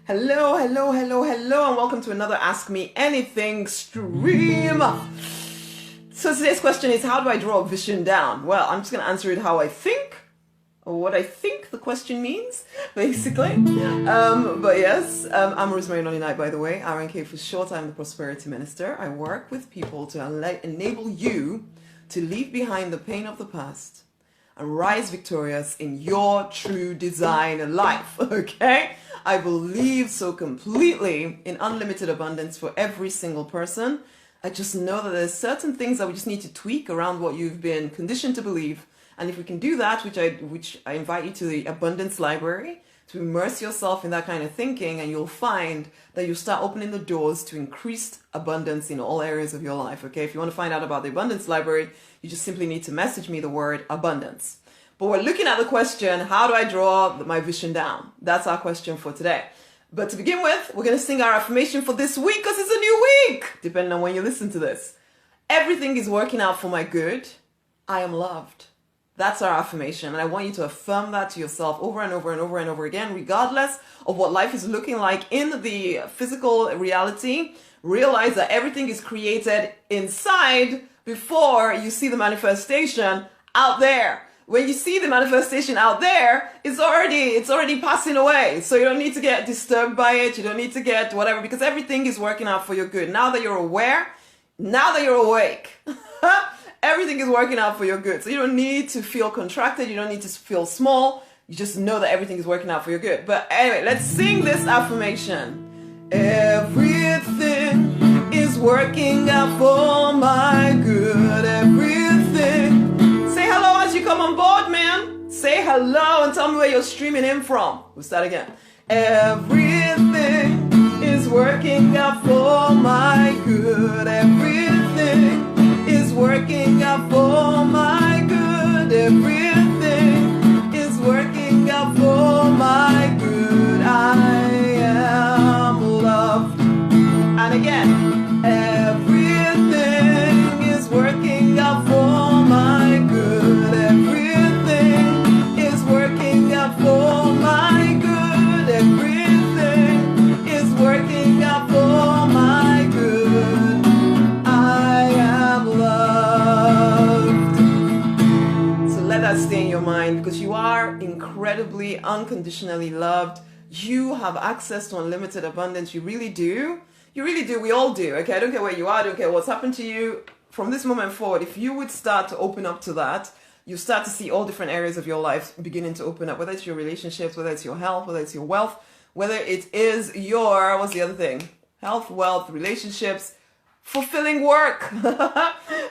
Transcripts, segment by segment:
Hello, hello, hello, hello, and welcome to another Ask Me Anything stream. So today's question is, how do I draw a vision down? Well, I'm just going to answer it how I think, or what I think the question means, basically. But yes, I'm Rosemary, Nonny, by the way, RNK for short. I'm the Prosperity Minister. I work with people to enable you to leave behind the pain of the past and rise victorious in your true design life, okay? I believe so completely in unlimited abundance for every single person. I just know that there's certain things that we just need to tweak around what you've been conditioned to believe. And if we can do that, which I invite you to the Abundance Library, to immerse yourself in that kind of thinking, and you'll find that you start opening the doors to increased abundance in all areas of your life, okay? If you want to find out about the Abundance Library, you just simply need to message me the word abundance. But we're looking at the question, how do I draw my vision down? That's our question for today. But to begin with, we're going to sing our affirmation for this week because it's a new week, depending on when you listen to this. Everything is working out for my good. I am loved. That's our affirmation. And I want you to affirm that to yourself over and over and over and over again, regardless of what life is looking like in the physical reality. Realize that everything is created inside before you see the manifestation out there. When you see the manifestation out there, it's already passing away. So you don't need to get disturbed by it. You don't need to get whatever, because everything is working out for your good. Now that you're aware, now that you're awake, everything is working out for your good. So you don't need to feel contracted. You don't need to feel small. You just know that everything is working out for your good. But anyway, let's sing this affirmation. Everything is working out for my good. Everything. Say hello as you come on board, man. Say hello and tell me where you're streaming in from. We'll start again. Everything is working out for my good. Everything is working out for my good. Everything is working out for my good. I am loved. And again, everything is working out for my good. Everything is working out for my good. Everything is working out for my good. I am loved. So let that stay in your mind, because you are incredibly, unconditionally loved. You have access to unlimited abundance. You really do. You really do. We all do. Okay, I don't care where you are. I don't care what's happened to you. From this moment forward, if you would start to open up to that, you start to see all different areas of your life beginning to open up, whether it's your relationships, whether it's your health, whether it's your wealth, whether it is your, what's the other thing? Health, wealth, relationships, fulfilling work.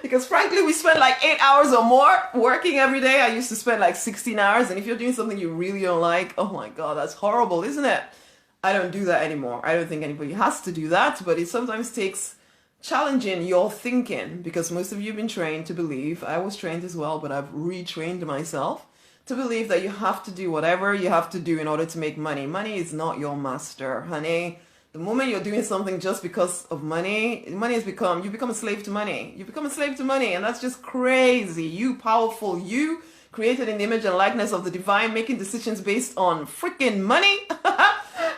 Because frankly, we spend like 8 hours or more working every day. I used to spend like 16 hours. And if you're doing something you really don't like, oh my God, that's horrible, isn't it? I don't do that anymore. I don't think anybody has to do that, but it sometimes takes challenging your thinking, because most of you have been trained to believe, I was trained as well, but I've retrained myself to believe that you have to do whatever you have to do in order to make money. Money is not your master, honey. The moment you're doing something just because of money, you become a slave to money. You become a slave to money, and that's just crazy. You powerful, you created in the image and likeness of the divine, making decisions based on freaking money.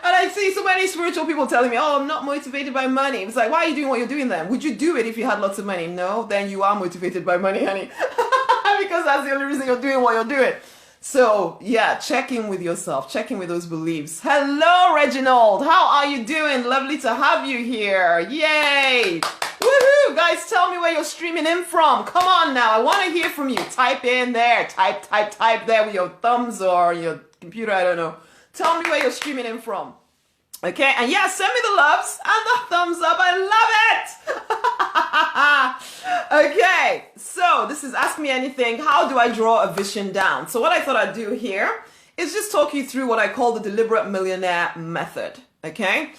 And I see so many spiritual people telling me, oh, I'm not motivated by money. It's like, why are you doing what you're doing then? Would you do it if you had lots of money? No, then you are motivated by money, honey. Because that's the only reason you're doing what you're doing. So yeah, check in with yourself. Check in with those beliefs. Hello, Reginald. How are you doing? Lovely to have you here. Yay. Woohoo. Guys, tell me where you're streaming in from. Come on now. I want to hear from you. Type in there. Type there with your thumbs or your computer. I don't know. Tell me where you're streaming in from. Okay, and yeah, send me the loves and the thumbs up. I love it. Okay, so this is Ask Me Anything. How do I draw a vision down? So what I thought I'd do here is just talk you through what I call the deliberate millionaire method. Okay.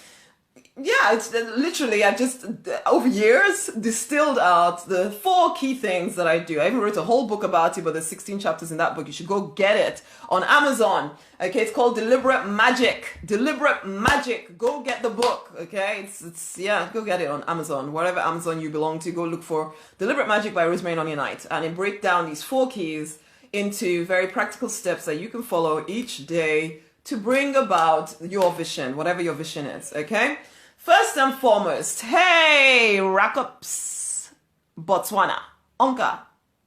Yeah, it's literally, I just, over years, distilled out the 4 key things that I do. I even wrote a whole book about it, but there's 16 chapters in that book. You should go get it on Amazon. Okay, it's called Deliberate Magic. Deliberate Magic. Go get the book, okay? Yeah, go get it on Amazon. Whatever Amazon you belong to, go look for Deliberate Magic by Rosemary, Nonny. And it breaks down these 4 keys into very practical steps that you can follow each day to bring about your vision, whatever your vision is, okay? First and foremost, hey, Rakops, Botswana, Onka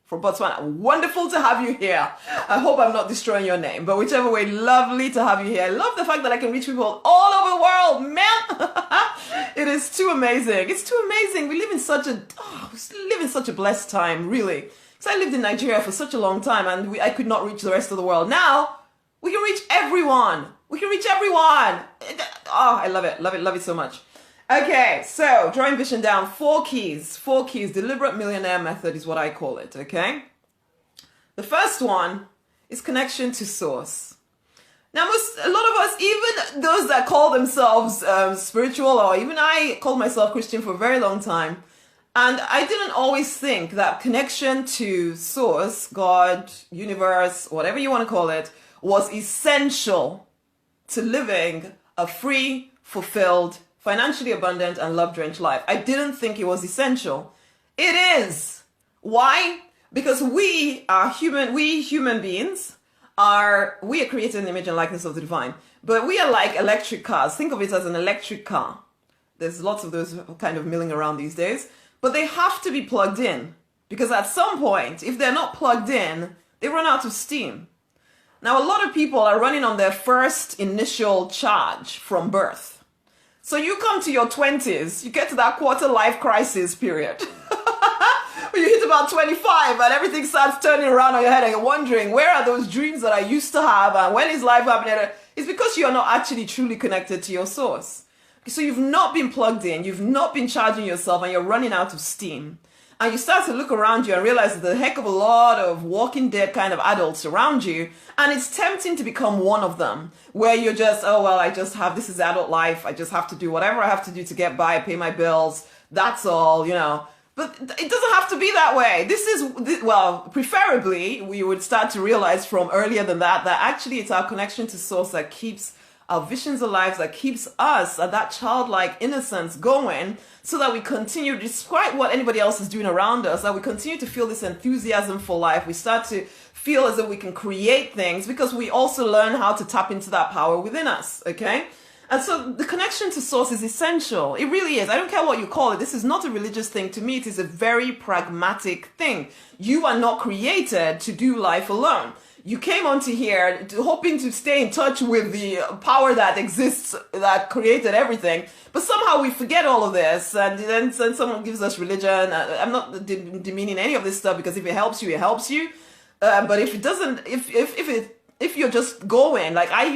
from Botswana. Wonderful to have you here. I hope I'm not destroying your name, but whichever way, lovely to have you here. I love the fact that I can reach people all over the world, man. It is too amazing. It's too amazing. We live in such a blessed time, really. Because I lived in Nigeria for such a long time and I could not reach the rest of the world. Now, we can reach everyone. We can reach everyone. Oh, I love it. Love it. Love it so much. Okay, so drawing vision down, 4 keys. 4 keys. Deliberate millionaire method is what I call it, okay? The first one is connection to source. Now, a lot of us, even those that call themselves spiritual, or even I called myself Christian for a very long time, and I didn't always think that connection to source, God, universe, whatever you want to call it, was essential to living a free, fulfilled, financially abundant, and love-drenched life. I didn't think it was essential. It is. Why? Because we human beings we are created in the image and likeness of the divine. But we are like electric cars. Think of it as an electric car. There's lots of those kind of milling around these days. But they have to be plugged in. Because at some point, if they're not plugged in, they run out of steam. Now, a lot of people are running on their first initial charge from birth. So you come to your 20s, you get to that quarter life crisis period. When you hit about 25 and everything starts turning around on your head and you're wondering, where are those dreams that I used to have and when is life happening? It's because you're not actually truly connected to your source. So you've not been plugged in, you've not been charging yourself, and you're running out of steam. And you start to look around you and realize that there's a heck of a lot of walking dead kind of adults around you. And it's tempting to become one of them, where you're just, oh, well, this is adult life. I just have to do whatever I have to do to get by, pay my bills. That's all, But it doesn't have to be that way. Preferably, we would start to realize from earlier than that actually it's our connection to source that keeps our visions alive, that keeps us at that childlike innocence going, so that we continue, despite what anybody else is doing around us, that we continue to feel this enthusiasm for life. We start to feel as though we can create things because we also learn how to tap into that power within us, okay? And so the connection to source is essential. It really is. I don't care what you call it. This is not a religious thing. To me, it is a very pragmatic thing. You are not created to do life alone. You came onto here hoping to stay in touch with the power that exists, that created everything. But somehow we forget all of this. And then someone gives us religion. I'm not demeaning any of this stuff, because if it helps you, it helps you. But if it doesn't, if you're just going, like I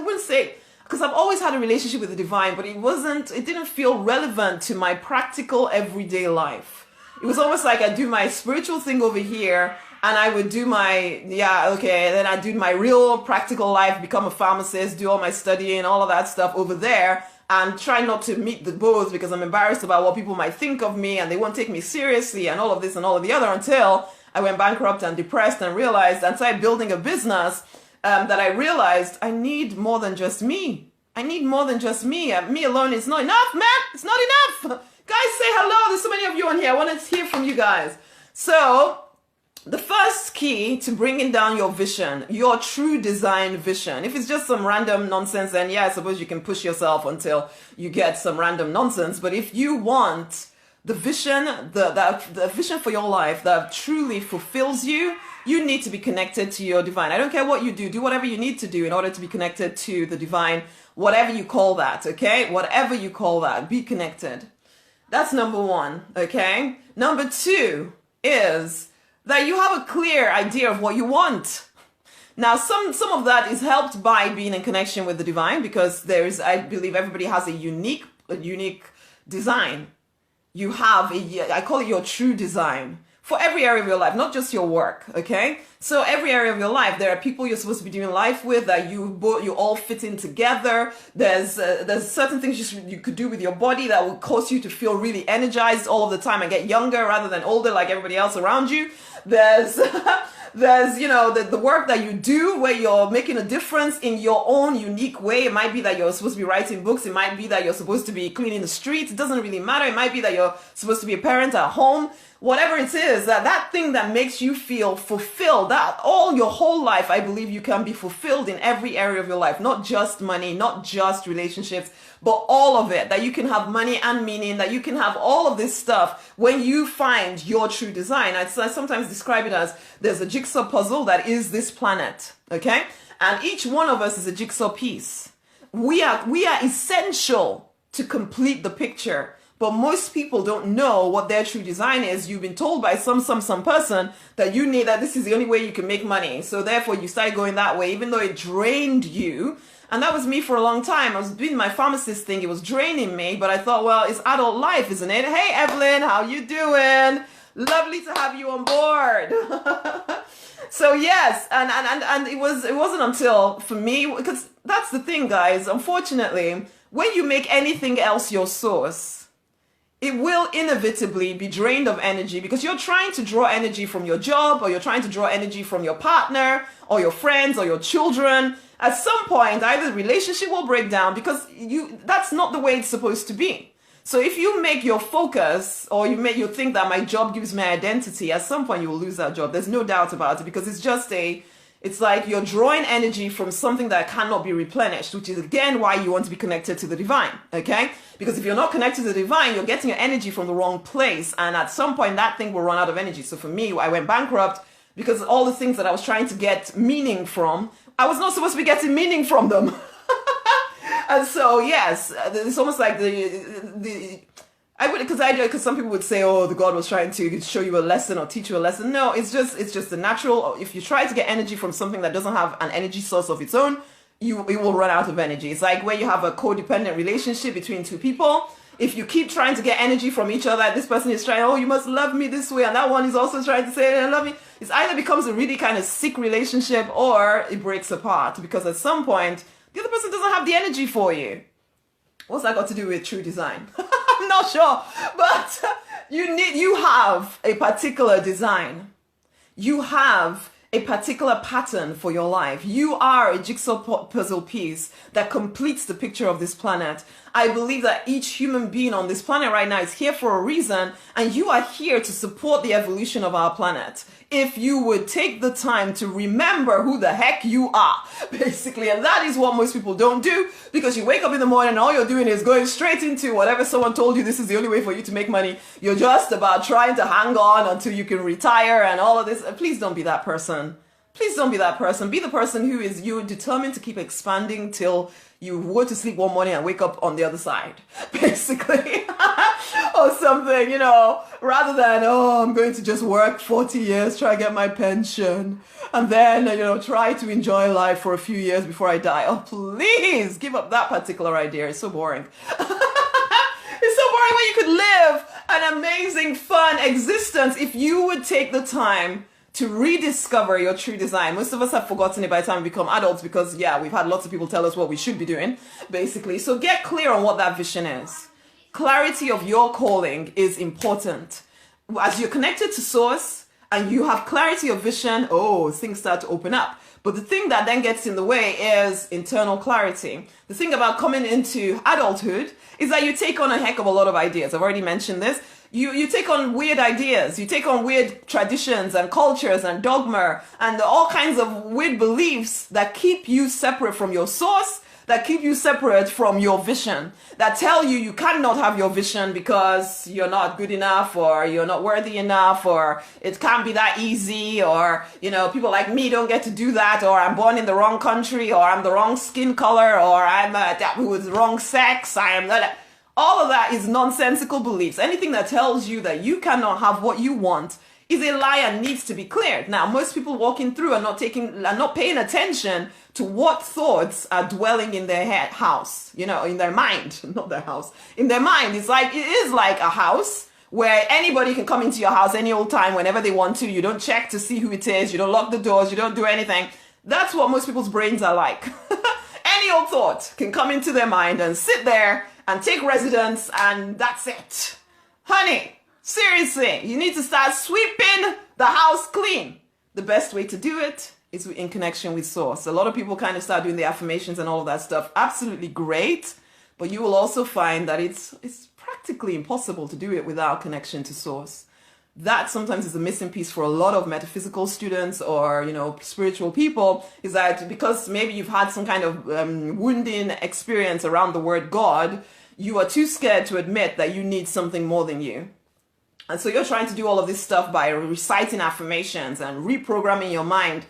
wouldn't say, because I've always had a relationship with the divine, but it didn't feel relevant to my practical everyday life. It was almost like I do my spiritual thing over here, and I would do then I do my real practical life, become a pharmacist, do all my studying, all of that stuff over there, and try not to meet the both because I'm embarrassed about what people might think of me and they won't take me seriously and all of this and all of the other, until I went bankrupt and depressed and realized, and started building a business that I realized I need more than just me. I need more than just me. Me alone is not enough, man. It's not enough. Guys, say hello. There's so many of you on here. I want to hear from you guys. So the first key to bringing down your vision, your true design vision. If it's just some random nonsense, then yeah, I suppose you can push yourself until you get some random nonsense. But if you want the vision, the vision for your life that truly fulfills you, you need to be connected to your divine. I don't care what you do. Do whatever you need to do in order to be connected to the divine, whatever you call that, okay? Whatever you call that, be connected. That's number 1, okay? Number 2 is that you have a clear idea of what you want. Now, some of that is helped by being in connection with the divine, because I believe everybody has a unique design. You have I call it your true design for every area of your life, not just your work, okay? So every area of your life, there are people you're supposed to be doing life with that you all fit in together. There's certain things you could do with your body that will cause you to feel really energized all of the time and get younger rather than older like everybody else around you. There's There's, you know, the work that you do where you're making a difference in your own unique way. It might be that you're supposed to be writing books. It might be that you're supposed to be cleaning the streets. It doesn't really matter. It might be that you're supposed to be a parent at home. Whatever it is, that thing that makes you feel fulfilled, that all your whole life, I believe you can be fulfilled in every area of your life, not just money, not just relationships, but all of it, that you can have money and meaning, that you can have all of this stuff when you find your true design. I sometimes describe it as there's a jigsaw puzzle that is this planet, okay? And each one of us is a jigsaw piece. We are essential to complete the picture. But most people don't know what their true design is. You've been told by some person that you need, that this is the only way you can make money. So therefore you start going that way, even though it drained you. And that was me for a long time. I was doing my pharmacist thing. It was draining me, but I thought, well, it's adult life, isn't it? Hey, Evelyn, how you doing? Lovely to have you on board. So yes, and it wasn't until, for me, because that's the thing, guys, unfortunately, when you make anything else your source, it will inevitably be drained of energy, because you're trying to draw energy from your job, or you're trying to draw energy from your partner or your friends or your children. At some point, either the relationship will break down, because that's not the way it's supposed to be. So if you make your focus, or you think that my job gives me identity, at some point you will lose that job. There's no doubt about it, because it's like you're drawing energy from something that cannot be replenished, which is again why you want to be connected to the divine, okay? Because if you're not connected to the divine, you're getting your energy from the wrong place. And at some point, that thing will run out of energy. So for me, I went bankrupt because all the things that I was trying to get meaning from, I was not supposed to be getting meaning from them. And so, yes, it's almost like because some people would say, oh, the God was trying to show you a lesson or teach you a lesson. No, it's just a natural. If you try to get energy from something that doesn't have an energy source of its own, it will run out of energy. It's like when you have a codependent relationship between two people. If you keep trying to get energy from each other, this person is trying, oh, you must love me this way, and that one is also trying to say, I love me. It either becomes a really kind of sick relationship, or it breaks apart, because at some point, the other person doesn't have the energy for you. What's that got to do with true design? I'm not sure, but you have a particular design. You have a particular pattern for your life. You are a jigsaw puzzle piece that completes the picture of this planet. I believe that each human being on this planet right now is here for a reason, and you are here to support the evolution of our planet. If you would take the time to remember who the heck you are, basically. And that is what most people don't do, because you wake up in the morning and all you're doing is going straight into whatever someone told you this is the only way for you to make money. You're just about trying to hang on until you can retire and all of this. Please don't be that person. Please don't be that person. Be the person who is you're determined to keep expanding till you go to sleep one morning and wake up on the other side, basically. Or something, you know, rather than, oh, I'm going to just work 40 years, try to get my pension, and then, you know, try to enjoy life for a few years before I die. Oh, please give up that particular idea. It's so boring. It's so boring when you could live an amazing, fun existence if you would take the time to rediscover your true design. Most of us have forgotten it by the time we become adults, because, yeah, we've had lots of people tell us what we should be doing, basically. So get clear on what that vision is. Clarity of your calling is important. As you're connected to source and you have clarity of vision, oh, things start to open up. But the thing that then gets in the way is internal clarity. The thing about coming into adulthood is that you take on a heck of a lot of ideas. I've already mentioned this. You take on weird ideas. You take on weird traditions and cultures and dogma and all kinds of weird beliefs that keep you separate from your source, that keep you separate from your vision, that tell you you cannot have your vision because you're not good enough, or you're not worthy enough, or it can't be that easy, or, you know, people like me don't get to do that, or I'm born in the wrong country, or I'm the wrong skin color, or I'm with the wrong sex, I am not. All of that is nonsensical beliefs. Anything that tells you that you cannot have what you want is a lie and needs to be cleared. Now, most people walking through are not paying attention to what thoughts are dwelling in their house, you know, in their mind, not their house, in their mind. It is like a house where anybody can come into your house any old time, whenever they want to. You don't check to see who it is. You don't lock the doors. You don't do anything. That's what most people's brains are like. Any old thought can come into their mind and sit there and take residence, and that's it. Honey, seriously, you need to start sweeping the house clean. the best way to do it is in connection with source. A lot of people kind of start doing the affirmations and all of that stuff. Absolutely great. But you will also find that it's practically impossible to do it without connection to source. That sometimes is a missing piece for a lot of metaphysical students or, spiritual people, is that because maybe you've had some kind of wounding experience around the word God, you are too scared to admit that you need something more than you. And so you're trying to do all of this stuff by reciting affirmations and reprogramming your mind.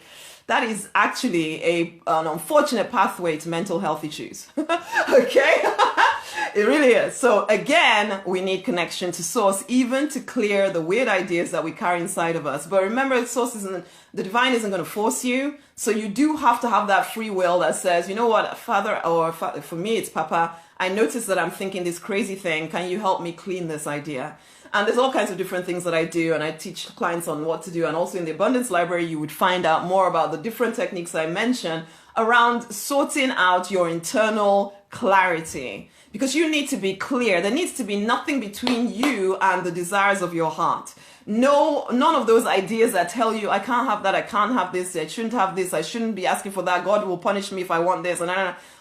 That is actually an unfortunate pathway to mental health issues. Okay? It really is. So again, we need connection to source, even to clear the weird ideas that we carry inside of us. But remember, the divine isn't going to force you. So you do have to have that free will that says, you know what, Father, or for me, it's Papa, I noticed that I'm thinking this crazy thing. Can you help me clean this idea? And there's all kinds of different things that I do, and I teach clients on what to do. And also in the Abundance Library, you would find out more about the different techniques I mentioned around sorting out your internal clarity. Because you need to be clear. There needs to be nothing between you and the desires of your heart. No, none of those ideas that tell you, I can't have that, I can't have this, I shouldn't have this, I shouldn't be asking for that, God will punish me if I want this, and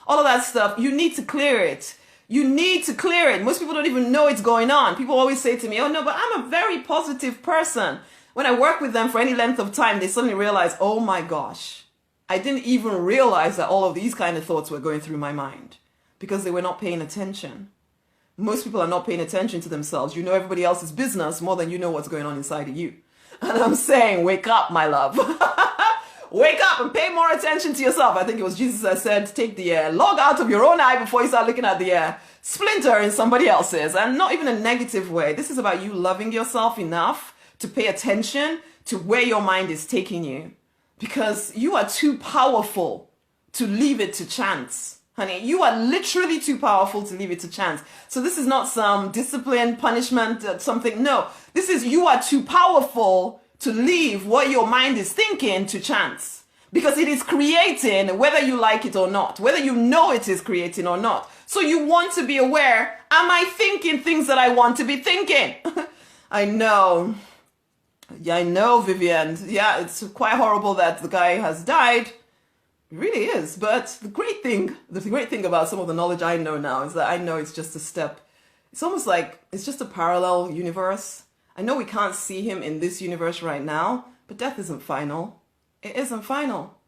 all of that stuff. You need to clear it. You need to clear it. Most people don't even know it's going on. People always say to me, oh no, but I'm a very positive person. When I work with them for any length of time, they suddenly realize, oh my gosh, I didn't even realize that all of these kind of thoughts were going through my mind because they were not paying attention. Most people are not paying attention to themselves. You know everybody else's business more than you know what's going on inside of you. And I'm saying, wake up, my love. Wake up and pay more attention to yourself. I think it was Jesus that said, take the log out of your own eye before you start looking at the splinter in somebody else's. And not even a negative way. This is about you loving yourself enough to pay attention to where your mind is taking you. Because you are too powerful to leave it to chance. Honey, you are literally too powerful to leave it to chance. So this is not some discipline, punishment, something. No, this is you are too powerful to leave what your mind is thinking to chance. Because it is creating whether you like it or not, whether you know it is creating or not. So you want to be aware, am I thinking things that I want to be thinking? I know. Yeah, I know, Vivian. Yeah, it's quite horrible that the guy has died. It really is. But the great thing about some of the knowledge I know now is that I know it's just a step. It's almost like it's just a parallel universe. I know we can't see him in this universe right now, but death isn't final. It isn't final.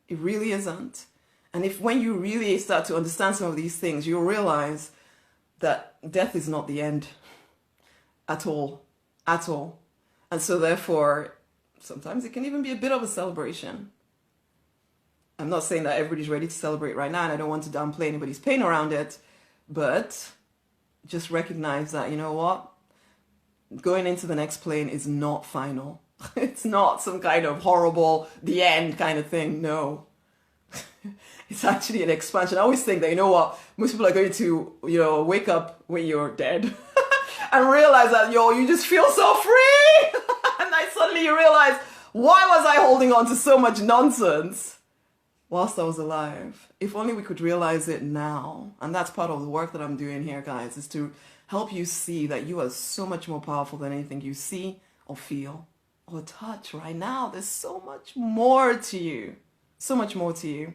It really isn't. And when you really start to understand some of these things, you'll realize that death is not the end at all. At all. And so therefore, sometimes it can even be a bit of a celebration. I'm not saying that everybody's ready to celebrate right now, and I don't want to downplay anybody's pain around it, but just recognize that, you know what? Going into the next plane is not final. It's not some kind of horrible, the end kind of thing. No. It's actually an expansion. I always think that, you know what? Most people are going to, wake up when you're dead and realize that, you just feel so free. And then suddenly you realize, why was I holding on to so much nonsense whilst I was alive? If only we could realize it now. And that's part of the work that I'm doing here, guys, is to help you see that you are so much more powerful than anything you see or feel or touch right now. There's so much more to you. So much more to you.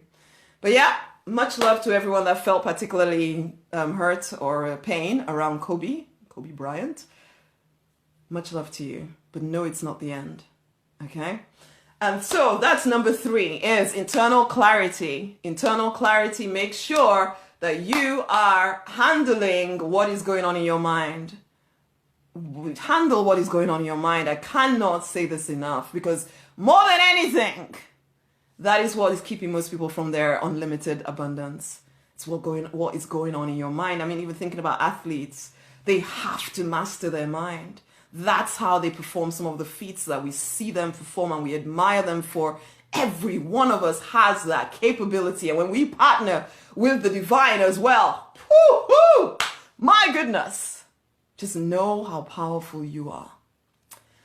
But yeah, much love to everyone that felt particularly hurt or pain around Kobe Bryant. Much love to you. But no, it's not the end. Okay? And so that's number 3 is internal clarity. Internal clarity makes sure that you are handling what is going on in your mind. Handle what is going on in your mind. I cannot say this enough, because more than anything, that is what is keeping most people from their unlimited abundance. It's what is going on in your mind. I mean, even thinking about athletes, they have to master their mind. That's how they perform some of the feats that we see them perform and we admire them for. Every one of us has that capability. And when we partner with the divine as well, whoo, my goodness, just know how powerful you are.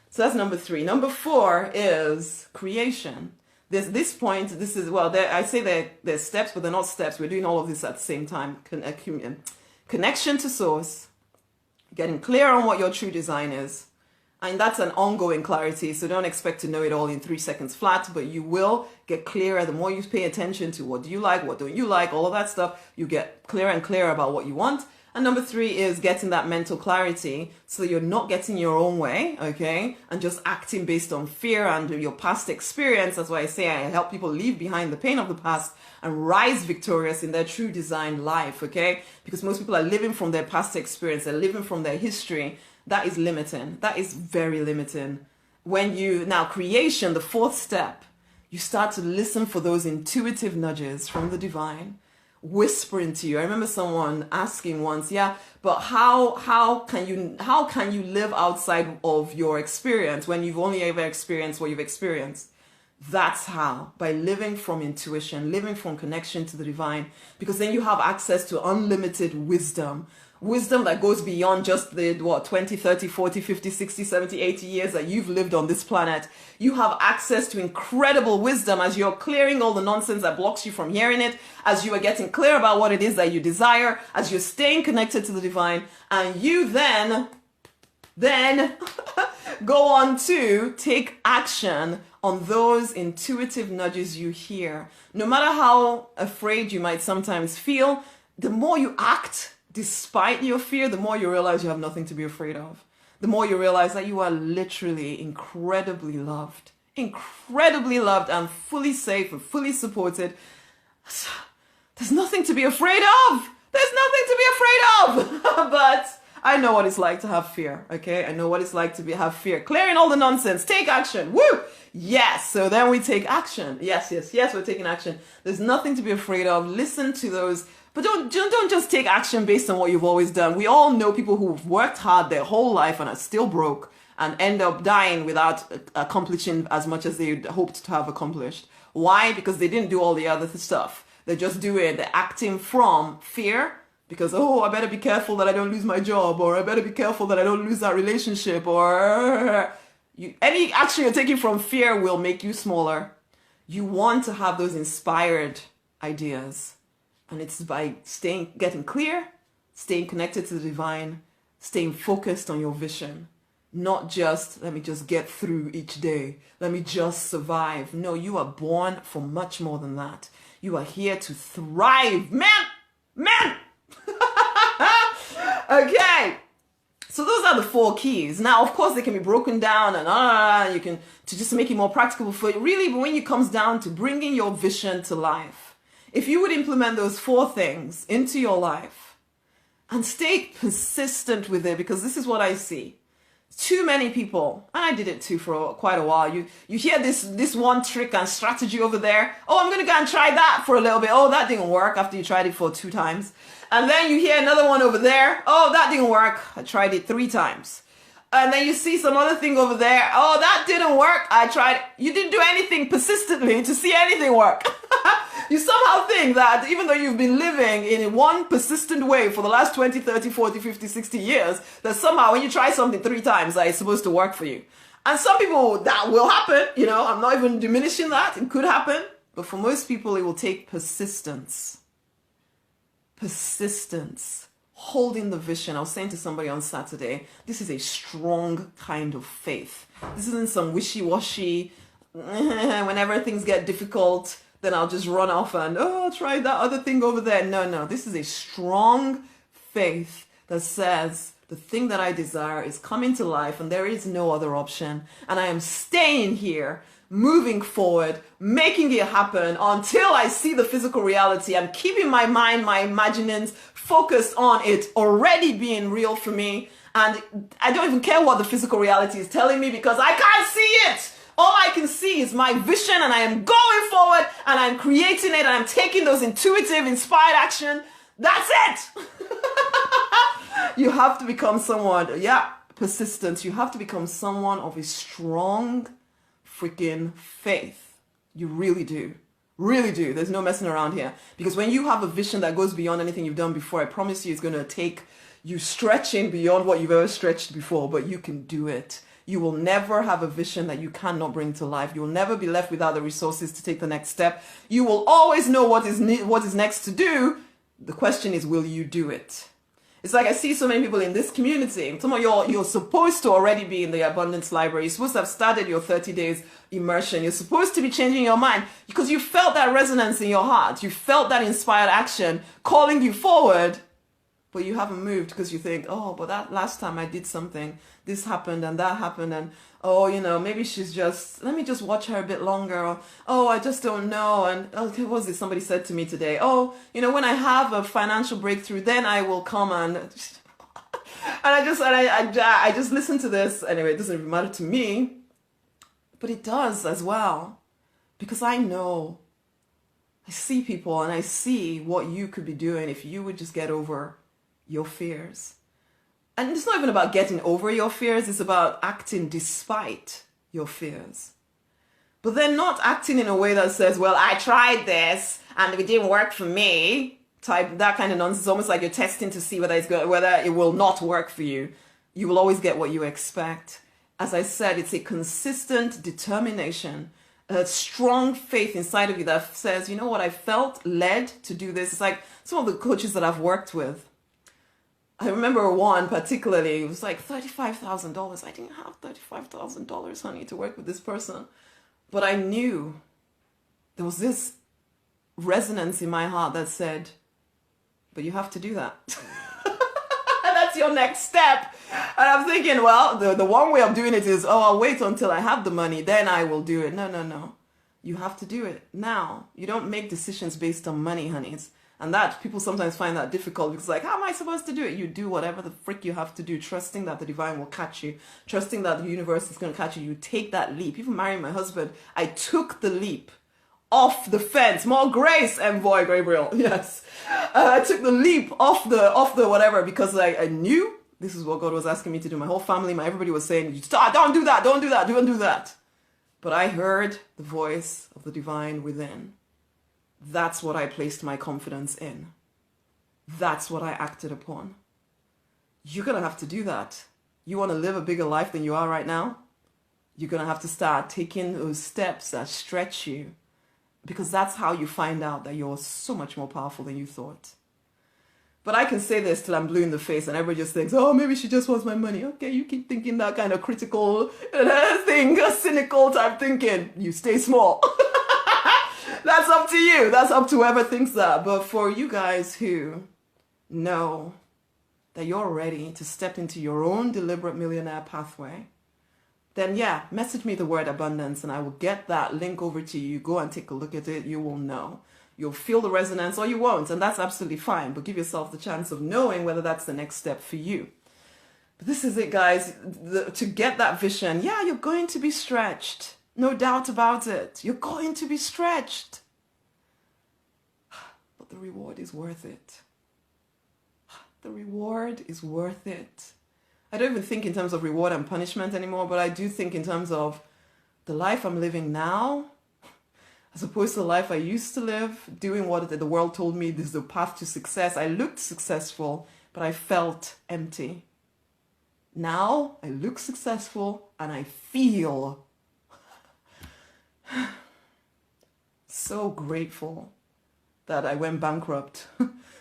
So that's number 3. Number 4 is creation. There's this point, I say that there's steps, but they're not steps. We're doing all of this at the same time. Connection to source, getting clear on what your true design is, And that's an ongoing clarity. So don't expect to know it all in 3 seconds flat, but you will get clearer. The more you pay attention to what do you like, what don't you like, all of that stuff, you get clearer and clearer about what you want. And number 3 is getting that mental clarity so you're not getting your own way, okay? And just acting based on fear and your past experience. That's why I say I help people leave behind the pain of the past and rise victorious in their true designed life, okay? Because most people are living from their past experience. They're living from their history. That is limiting. That is very limiting. Now creation, the 4th step, you start to listen for those intuitive nudges from the divine whispering to you. I remember someone asking once, yeah, but how can you live outside of your experience when you've only ever experienced what you've experienced? That's how, by living from intuition, living from connection to the divine, because then you have access to unlimited wisdom that goes beyond just the 20, 30, 40, 50, 60, 70, 80 years that you've lived on this planet. You have access to incredible wisdom as you're clearing all the nonsense that blocks you from hearing it, as you are getting clear about what it is that you desire, as you're staying connected to the divine, and you then go on to take action on those intuitive nudges you hear. No matter how afraid you might sometimes feel, the more you act despite your fear, the more you realize you have nothing to be afraid of. The more you realize that you are literally incredibly loved and fully safe and fully supported. There's nothing to be afraid of. There's nothing to be afraid of. But I know what it's like to have fear, okay? I know what it's like to have fear. Clearing all the nonsense. Take action. Woo! Yes. So then we take action. Yes, we're taking action. There's nothing to be afraid of. Listen to those. But don't just take action based on what you've always done. We all know people who've worked hard their whole life and are still broke and end up dying without accomplishing as much as they hoped to have accomplished. Why? Because they didn't do all the other stuff. They're acting from fear because, I better be careful that I don't lose my job, or I better be careful that I don't lose that relationship, or any action you're taking from fear will make you smaller. You want to have those inspired ideas. And it's by getting clear, staying connected to the divine, staying focused on your vision. Not just, let me just get through each day. Let me just survive. No, you are born for much more than that. You are here to thrive. Man! Okay. So those are the 4 keys. Now, of course, they can be broken down and you can, to just make it more practical for you. Really, but when it comes down to bringing your vision to life, if you would implement those 4 things into your life and stay persistent with it, because this is what I see. Too many people, and I did it too for quite a while, you hear this one trick and strategy over there. I'm going to go and try that for a little bit. That didn't work after you tried it for 2 times. And then you hear another one over there. That didn't work. I tried it 3 times. And then you see some other thing over there. That didn't work. I tried. You didn't do anything persistently to see anything work. You somehow think that even though you've been living in one persistent way for the last 20, 30, 40, 50, 60 years, that somehow when you try something 3 times, that it's supposed to work for you. And some people, that will happen. I'm not even diminishing that. It could happen. But for most people, it will take persistence. Persistence. Holding the vision. I was saying to somebody on Saturday, this is a strong kind of faith. This isn't some wishy-washy, whenever things get difficult, then I'll just run off and, I'll try that other thing over there. No. This is a strong faith that says the thing that I desire is coming to life and there is no other option. And I am staying here, moving forward, making it happen until I see the physical reality. I'm keeping my mind, my imaginings focused on it already being real for me. And I don't even care what the physical reality is telling me because I can't see it. All I can see is my vision and I am going forward and I'm creating it and I'm taking those intuitive, inspired action. That's it. You have to become someone, persistent. You have to become someone of a strong freaking faith. You really do. Really do. There's no messing around here. Because when you have a vision that goes beyond anything you've done before, I promise you it's going to take you stretching beyond what you've ever stretched before, but you can do it. You will never have a vision that you cannot bring to life. You will never be left without the resources to take the next step. You will always know what is next to do. The question is, will you do it? It's like I see so many people in this community. Some of you're supposed to already be in the abundance library. You're supposed to have started your 30 days immersion. You're supposed to be changing your mind because you felt that resonance in your heart. You felt that inspired action calling you forward, but you haven't moved because you think, oh, but that last time I did something, this happened and that happened, and oh, you know, maybe she's just, let me just watch her a bit longer, or oh, I just don't know. And oh, what was it somebody said to me today? Oh, you know, when I have a financial breakthrough, then I will come and I just listen to this. Anyway, it doesn't even matter to me, but it does as well, because I know, I see people and I see what you could be doing if you would just get over your fears. And it's not even about getting over your fears, it's about acting despite your fears. But then not acting in a way that says, well, I tried this and it didn't work for me, type that kind of nonsense. Almost like you're testing to see whether it will not work for you. You will always get what you expect. As I said, it's a consistent determination, a strong faith inside of you that says, you know what, I felt led to do this. It's like some of the coaches that I've worked with. I remember one particularly, it was like $35,000. I didn't have $35,000, honey, to work with this person. But I knew there was this resonance in my heart that said, but you have to do that. That's your next step. And I'm thinking, well, the one way of doing it is, oh, I'll wait until I have the money, then I will do it. No. You have to do it now. You don't make decisions based on money, honeys. And that, people sometimes find that difficult because like, how am I supposed to do it? You do whatever the frick you have to do, trusting that the divine will catch you, trusting that the universe is going to catch you. You take that leap. Even marrying my husband, I took the leap off the fence. More grace, envoy Gabriel. Yes. I took the leap off the whatever, because I knew this is what God was asking me to do. My whole family, everybody was saying, stop, don't do that, don't do that, don't do that. But I heard the voice of the divine within. That's what I placed my confidence in. That's what I acted upon. You're going to have to do that. You want to live a bigger life than you are right now? You're going to have to start taking those steps that stretch you, because that's how you find out that you're so much more powerful than you thought. But I can say this till I'm blue in the face and everybody just thinks, oh, maybe she just wants my money. Okay, you keep thinking that kind of critical thing, cynical type thinking. You stay small. That's up to you. That's up to whoever thinks that. But for you guys who know that you're ready to step into your own deliberate millionaire pathway, then yeah, message me the word abundance and I will get that link over to you. Go and take a look at it. You will know. You'll feel the resonance or you won't, and that's absolutely fine. But give yourself the chance of knowing whether that's the next step for you. But this is it, guys. To get that vision, yeah, you're going to be stretched. No doubt about it. You're going to be stretched. But the reward is worth it. The reward is worth it. I don't even think in terms of reward and punishment anymore, but I do think in terms of the life I'm living now, as opposed to the life I used to live, doing what the world told me this is the path to success. I looked successful, but I felt empty. Now I look successful and I feel so grateful that I went bankrupt,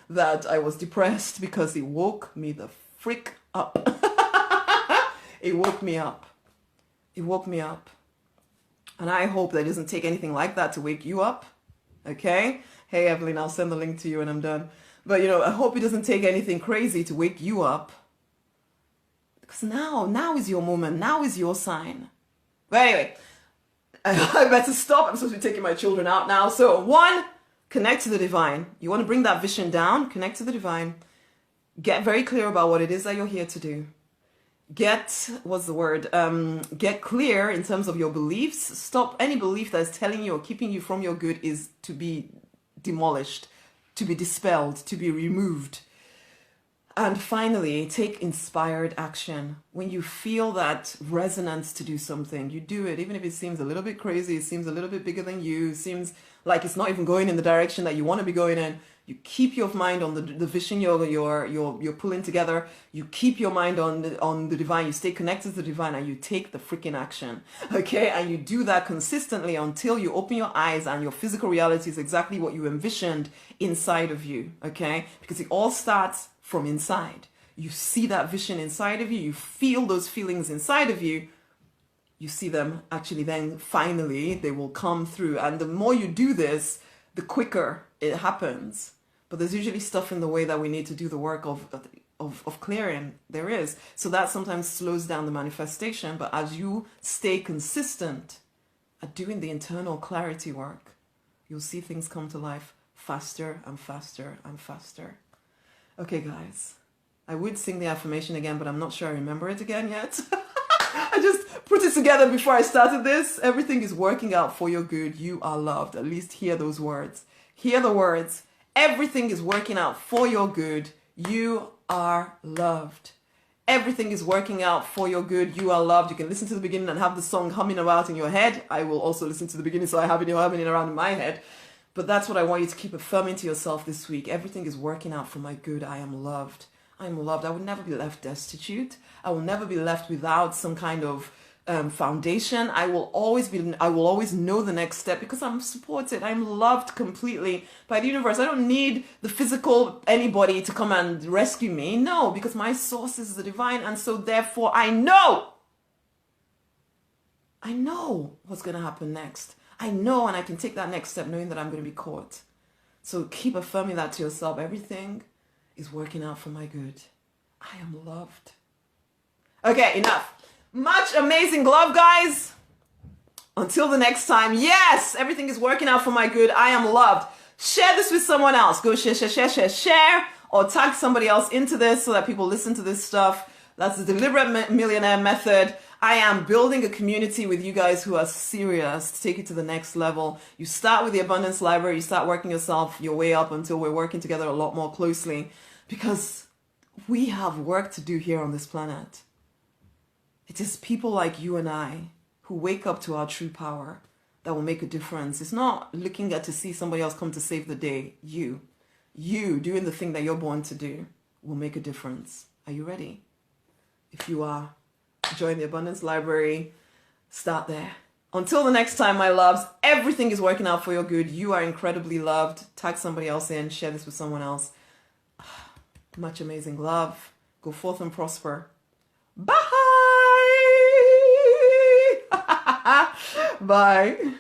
that I was depressed, because it woke me the frick up. It woke me up. It woke me up. And I hope that it doesn't take anything like that to wake you up. Okay? Hey, Evelyn, I'll send the link to you when I'm done. But, you know, I hope it doesn't take anything crazy to wake you up. Because now is your moment. Now is your sign. But anyway, I better stop. I'm supposed to be taking my children out now. So 1, connect to the divine. You want to bring that vision down? Connect to the divine. Get very clear about what it is that you're here to do. Get clear in terms of your beliefs. Stop any belief that's telling you or keeping you from your good is to be demolished, to be dispelled, to be removed. And finally, take inspired action. When you feel that resonance to do something, you do it. Even if it seems a little bit crazy, it seems a little bit bigger than you, it seems like it's not even going in the direction that you want to be going in. You keep your mind on the vision you're pulling together. You keep your mind on the divine. You stay connected to the divine and you take the freaking action. Okay? And you do that consistently until you open your eyes and your physical reality is exactly what you envisioned inside of you. Okay? Because it all starts from inside. You see that vision inside of you. You feel those feelings inside of you. You see them actually then finally they will come through. And the more you do this, the quicker it happens. But there's usually stuff in the way that we need to do the work of clearing. There is. So that sometimes slows down the manifestation. But as you stay consistent at doing the internal clarity work, you'll see things come to life faster and faster and faster. Okay, guys. I would sing the affirmation again, but I'm not sure I remember it again yet. I just put it together before I started this. Everything is working out for your good. You are loved. At least hear those words. Hear the words. Everything is working out for your good. You are loved. Everything is working out for your good. You are loved. You can listen to the beginning and have the song humming about in your head. I will also listen to the beginning so I have it humming around in my head. But that's what I want you to keep affirming to yourself this week. Everything is working out for my good. I am loved. I am loved. I will never be left destitute. I will never be left without some kind of foundation. I will always know the next step because I'm supported. I'm loved completely by the universe. I don't need the physical anybody to come and rescue me. No, because my source is the divine. And so therefore I know what's going to happen next. I know, and I can take that next step knowing that I'm going to be caught. So keep affirming that to yourself. Everything is working out for my good. I am loved. Okay, enough. Much amazing love, guys. Until the next time. Yes, everything is working out for my good. I am loved. Share this with someone else. Go share, or tag somebody else into this so that people listen to this stuff. That's the deliberate millionaire method. I am building a community with you guys who are serious to take it to the next level. You start with the abundance library. You start working your way up until we're working together a lot more closely, because we have work to do here on this planet. It is people like you and I who wake up to our true power that will make a difference. It's not looking at to see somebody else come to save the day. You doing the thing that you're born to do will make a difference. Are you ready? If you are, join the Abundance Library. Start there. Until the next time, my loves, everything is working out for your good. You are incredibly loved. Tag somebody else in. Share this with someone else. Much amazing love. Go forth and prosper. Bye. Bye.